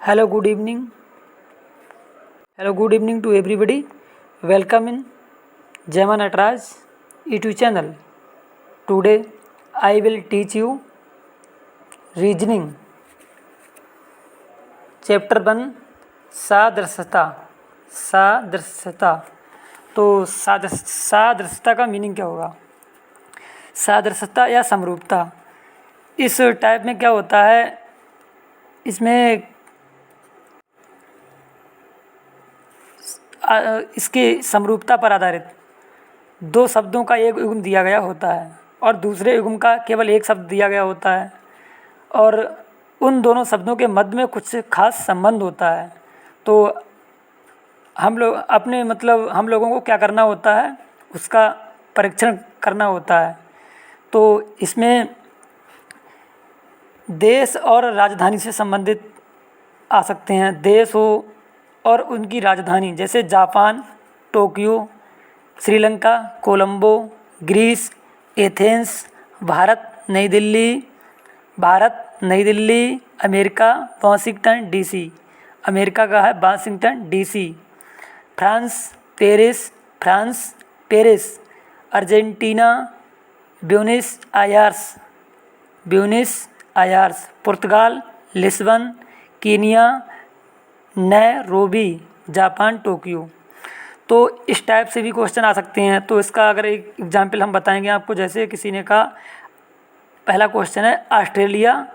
Hello, good evening. Hello, good evening to everybody. Welcome in Jema Natraj YouTube channel. Today I will teach you reasoning. Chapter 1 सादृश्यता. सादृश्यता. तो सादृश्यता का meaning क्या होगा? सादृश्यता या समरूपता. इस type में क्या होता है, इसमें इसकी समरूपता पर आधारित दो शब्दों का एक युग्म दिया गया होता है और दूसरे युग्म का केवल एक शब्द दिया गया होता है और उन दोनों शब्दों के मध्य में कुछ खास संबंध होता है. तो हम लोगों को क्या करना होता है, उसका परीक्षण करना होता है. तो इसमें देश और राजधानी से संबंधित आ सकते हैं. देश हो और उनकी राजधानी, जैसे Japan Tokyo, Sri Lanka Colombo, Greece Athens, Bharat Nai Delhi, America Washington DC, America का है Washington DC, France Paris, Argentina Buenos Aires, Portugal Lisbon, Kenya Nairobi, Japan Tokyo. तो इस टाइप से भी क्वेश्चन आ सकते हैं. तो इसका अगर एक एग्जाम्पल हम बताएंगे आपको, जैसे किसी ने कहा, पहला क्वेश्चन है ऑस्ट्रेलिया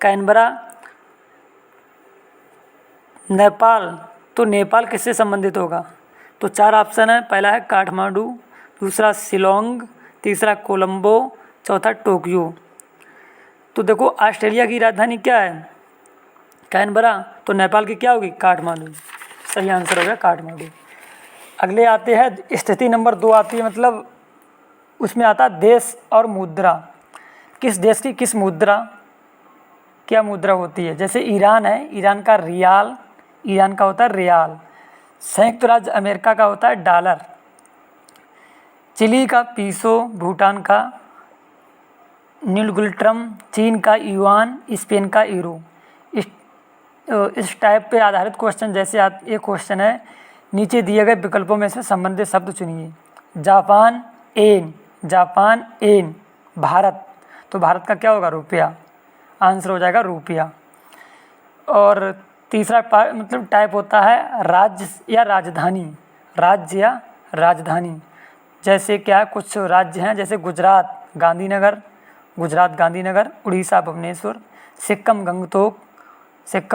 कैनबरा, नेपाल. तो नेपाल किससे संबंधित होगा? तो 4 ऑप्शन है. पहला है काठमांडू, दूसरा शिलोंग, तीसरा कोलंबो, चौथा टोक्यो. तो देखो, ऑस्ट्रेलिया की राजधानी क्या है? कैनबरा. तो नेपाल की क्या होगी? काठमांडू. सही आंसर हो गया काठमांडू. अगले आते हैं, स्थिति नंबर 2 आती है, मतलब उसमें आता है देश और मुद्रा. किस देश की किस मुद्रा, क्या मुद्रा होती है? जैसे ईरान है, ईरान का रियाल, ईरान का होता है रियाल. संयुक्त राज्य अमेरिका का होता है डॉलर, चिली का पीसो, भूटान का न्यूलगुल्ट्रम, चीन का युआन, स्पेन का यूरो. इस टाइप पे आधारित क्वेश्चन, जैसे एक क्वेश्चन है, नीचे दिए गए विकल्पों में से संबंधित शब्द चुनिए. जापान येन, भारत. तो भारत का क्या होगा? रुपया. आंसर हो जाएगा रुपया. और तीसरा टाइप होता है राज्य या राजधानी. जैसे क्या, कुछ राज्य हैं, जैसे गुजरात गांधीनगर, उड़ीसा भुवनेश्वर, सिक्किम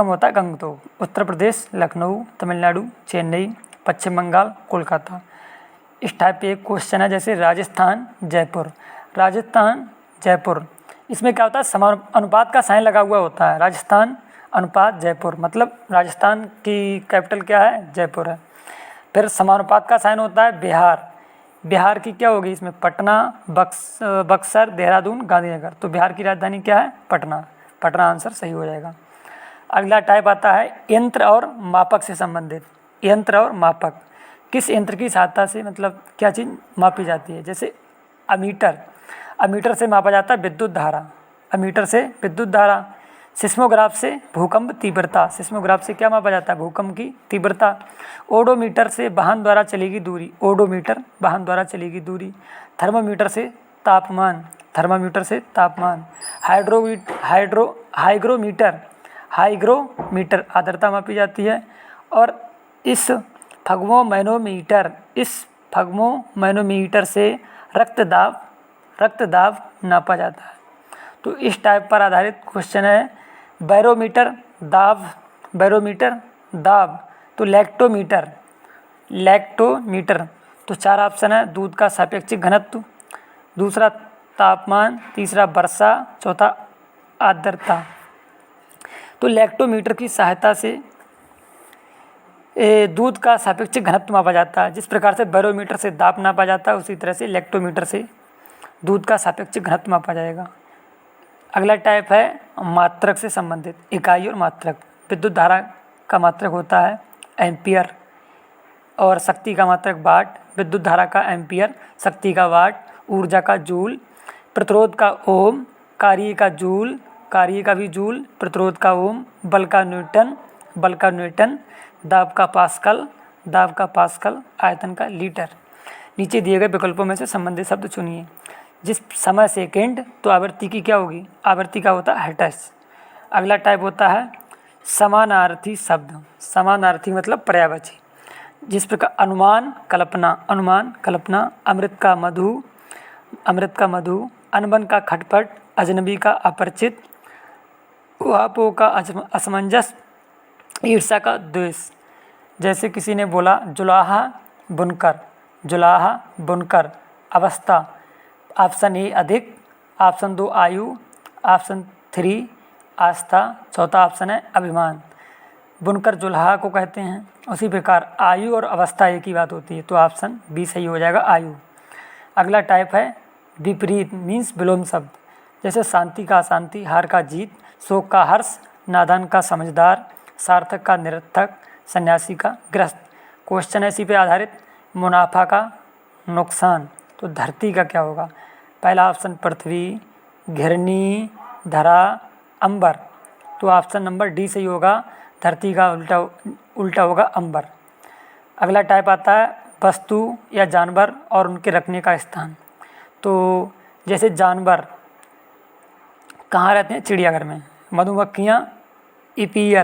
होता है गंगटोक, उत्तर प्रदेश लखनऊ, तमिलनाडु चेन्नई, पश्चिम बंगाल कोलकाता. इस टाइप पे एक क्वेश्चन है, जैसे राजस्थान जयपुर. इसमें क्या होता है, समानुपात का साइन लगा हुआ होता है. राजस्थान अनुपात जयपुर, मतलब राजस्थान की कैपिटल क्या है? जयपुर है. फिर समानुपात का साइन होता है बिहार की क्या होगी इसमें? पटना, बक्सर, देहरादून, गांधीनगर. तो बिहार की राजधानी क्या है? पटना आंसर सही हो जाएगा. अगला टाइप आता है यंत्र और मापक से संबंधित. यंत्र और मापक, किस यंत्र की सहायता से, मतलब क्या चीज़ मापी जाती है? जैसे अमीटर से मापा जाता है विद्युत धारा. सिस्मोग्राफ से भूकंप तीव्रता, सिस्मोग्राफ से क्या मापा जाता है? भूकंप की तीव्रता. ओडोमीटर से वाहन द्वारा चलेगी दूरी. थर्मोमीटर से तापमान. हाइग्रोमीटर आर्द्रता मापी जाती है. और इस फग्मोमैनोमीटर से रक्तदाब नापा जाता है. तो इस टाइप पर आधारित क्वेश्चन है. बैरोमीटर दाब. तो लैक्टोमीटर. तो 4 ऑप्शन है. दूध का सापेक्षिक घनत्व, दूसरा तापमान, तीसरा वर्षा, चौथा आर्द्रता. तो लैक्टोमीटर की सहायता से दूध का सापेक्षिक घनत्व मापा जाता है. जिस प्रकार से बैरोमीटर से दाब नापा जाता है, उसी तरह से लैक्टोमीटर से दूध का सापेक्षिक घनत्व मापा जाएगा. अगला टाइप है मात्रक से संबंधित. इकाई और मात्रक. विद्युत धारा का मात्रक होता है एम्पियर और शक्ति का मात्रक वाट. विद्युत धारा का एम्पियर, शक्ति का वाट, ऊर्जा का जूल, प्रतिरोध का ओम, कार्य का जूल, कार्य का भी जूल, प्रतिरोध का ओम, बल का न्यूटन, दाब का पास्कल, आयतन का लीटर। नीचे दिए गए विकल्पों में से संबंधित शब्द चुनिए। जिस समय सेकेंड, तो आवृत्ति की क्या होगी? आवृत्ति का होता है हर्ट्ज। अगला टाइप होता है समानार्थी शब्द। समानार्थी मतलब पर्यायवाची। जिस प्रकार अनुमान कल्पना, अमृत का मधु, अनबन का खटपट, अजनबी का अपरिचित, उहापोह का असमंजस, ईर्ष्या का द्वेष। जैसे किसी ने बोला जुलाहा बुनकर, अवस्था, ऑप्शन ए अधिक, ऑप्शन 2 आयु, ऑप्शन 3 आस्था, चौथा ऑप्शन है अभिमान। बुनकर जुलाहा को कहते हैं। उसी प्रकार आयु और अवस्था एक ही बात होती है, तो ऑप्शन बी सही हो जाएगा, आयु। अगला टाइप है विपरीत मीन्स विलोम शब्द। जैसे शांति का अशांति, हार का जीत, शोक का हर्ष, नादान का समझदार, सार्थक का निरर्थक, सन्यासी का ग्रस्त। क्वेश्चन है इसी पे आधारित। मुनाफा का नुकसान, तो धरती का क्या होगा? पहला ऑप्शन पृथ्वी, घिरनी, धरा, अंबर, तो ऑप्शन नंबर डी सही होगा। धरती का उल्टा होगा अंबर। अगला टाइप आता है वस्तु या जानवर और उनके रखने का स्थान। तो जैसे जानवर कहाँ रहते हैं? चिड़ियाघर में। मधुमक्खियाँ इपीरी,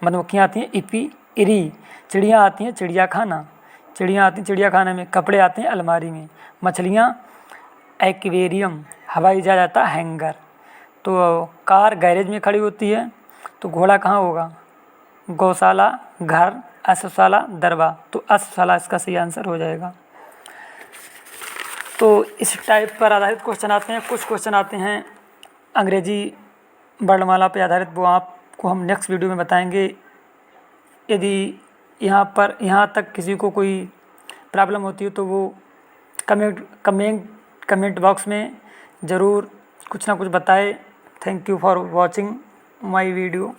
मधुमक्खियाँ आती हैं इपीरी। चिड़ियाँ आती हैं चिड़ियाखाना में। कपड़े आते हैं अलमारी में। मछलियाँ एक्वेरियम। हवाई जहाज आता है हैंगर। तो कार गैरेज में खड़ी होती है। तो घोड़ा कहाँ होगा? गौशाला, घर, अश्वशाला, दरबार, तो अश्वशाला इसका सही आंसर हो जाएगा। तो इस टाइप पर आधारित क्वेश्चन आते हैं। कुछ क्वेश्चन आते हैं अंग्रेजी वर्णमाला पर आधारित, वो आपको हम नेक्स्ट वीडियो में बताएंगे। यदि यहाँ तक किसी को कोई प्रॉब्लम होती है तो वो कमेंट बॉक्स में ज़रूर कुछ ना कुछ बताए। Thank you for watching my video.